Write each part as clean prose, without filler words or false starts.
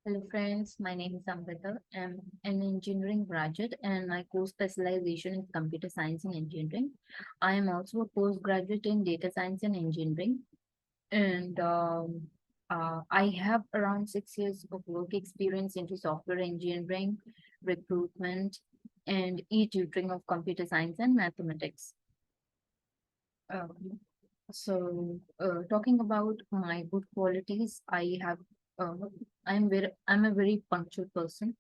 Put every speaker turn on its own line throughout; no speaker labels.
Hello friends, my name is Amrita. I'm an engineering graduate and my course specialization is computer science and engineering. I am also a postgraduate in data science and engineering and I have around 6 years of work experience into software engineering, recruitment, and e-tutoring of computer science and mathematics. Um, Talking about my good qualities, uh, I'm a very punctual person.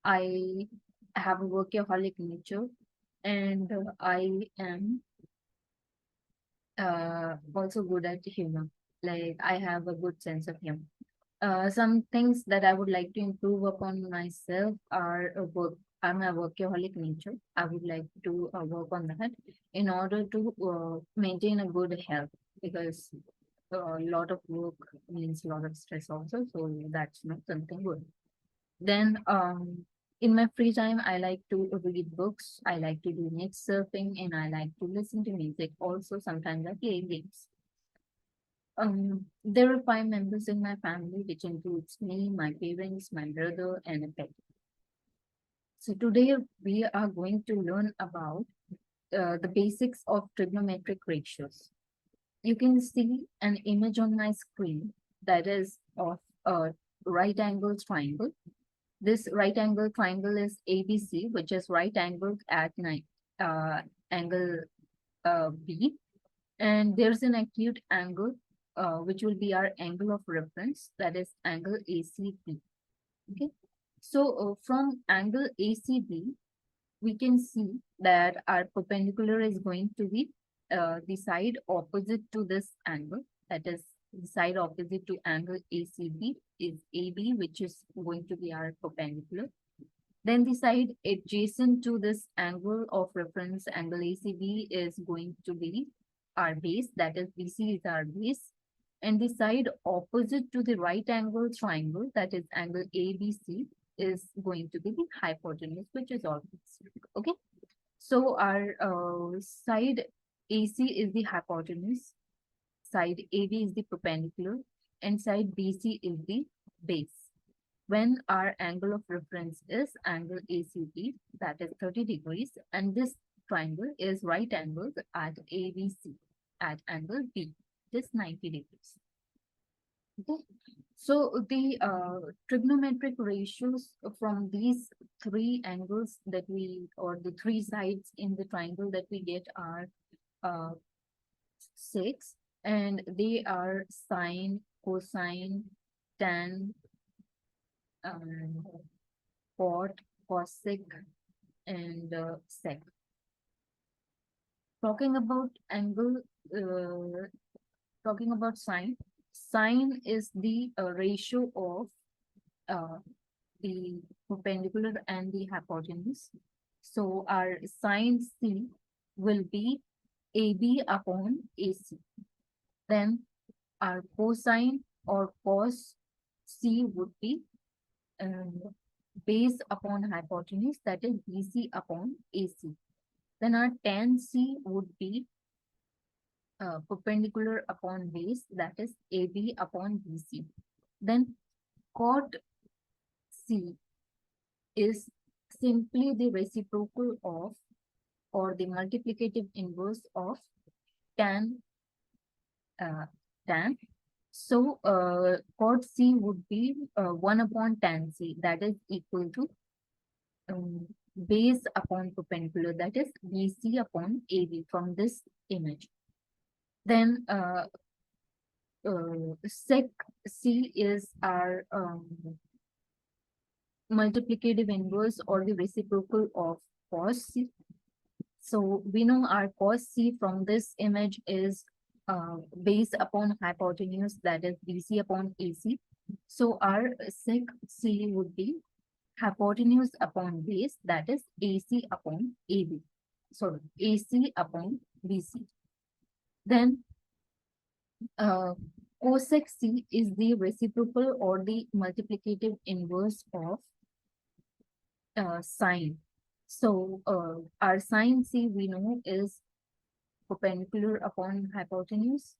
I have a workaholic nature, and I am also good at humor. Like I have a good sense of humor. Some things that I would like to improve upon myself are my workaholic nature. I would like to work on that in order to maintain a good health because a lot of work means a lot of stress also. So that's not something good. Then in my free time, I like to read books. I like to do net surfing, and I like to listen to music. Also, sometimes I play games. There are 5 members in my family, which includes me, my parents, my brother, and a pet. So today we are going to learn about the basics of trigonometric ratios. You can see an image on my screen that is of a right angle triangle. This right angle triangle is ABC, which is right angled at uh, angle B, and there's an acute angle, which will be our angle of reference, that is angle ACB. Okay, so from angle ACB, we can see that our perpendicular is going to be the side opposite to this angle, that is the side opposite to angle ACB is AB, which is going to be our perpendicular. Then the side adjacent to this angle of reference, angle ACB, is going to be our base, that is BC is our base. And the side opposite to the right angle triangle, that is angle ABC, is going to be the hypotenuse, which is always okay. So our side AC is the hypotenuse, side AB is the perpendicular, and side BC is the base. When our angle of reference is angle ACB, that is 30 degrees, and this triangle is right angled at ABC at angle B, it is 90 degrees. Okay. So the trigonometric ratios from these three angles that we, or the three sides in the triangle that we get are uh, 6, and they are sine, cosine, tan, um, cot, cosec, and sec. Talking about angle, uh, talking about sine, sine is the ratio of uh, the perpendicular and the hypotenuse. So our sine C will be AB upon AC. Then our cosine or cos C would be um, base upon hypotenuse, that is BC upon AC. Then our tan C would be perpendicular upon base, that is AB upon BC. Then cot C is simply the reciprocal of, or the multiplicative inverse of tan tan. So cot C would be 1 upon tan C, that is equal to um, base upon perpendicular, that is BC upon AB from this image. Then sec C is our multiplicative inverse or the reciprocal of cos C. So we know our cos C from this image is base upon hypotenuse, that is BC upon AC. So our sec C would be hypotenuse upon base, that is AC upon AB. Sorry, AC upon BC. Then cosec C is the reciprocal or the multiplicative inverse of sine. So our sine C we know is perpendicular upon hypotenuse,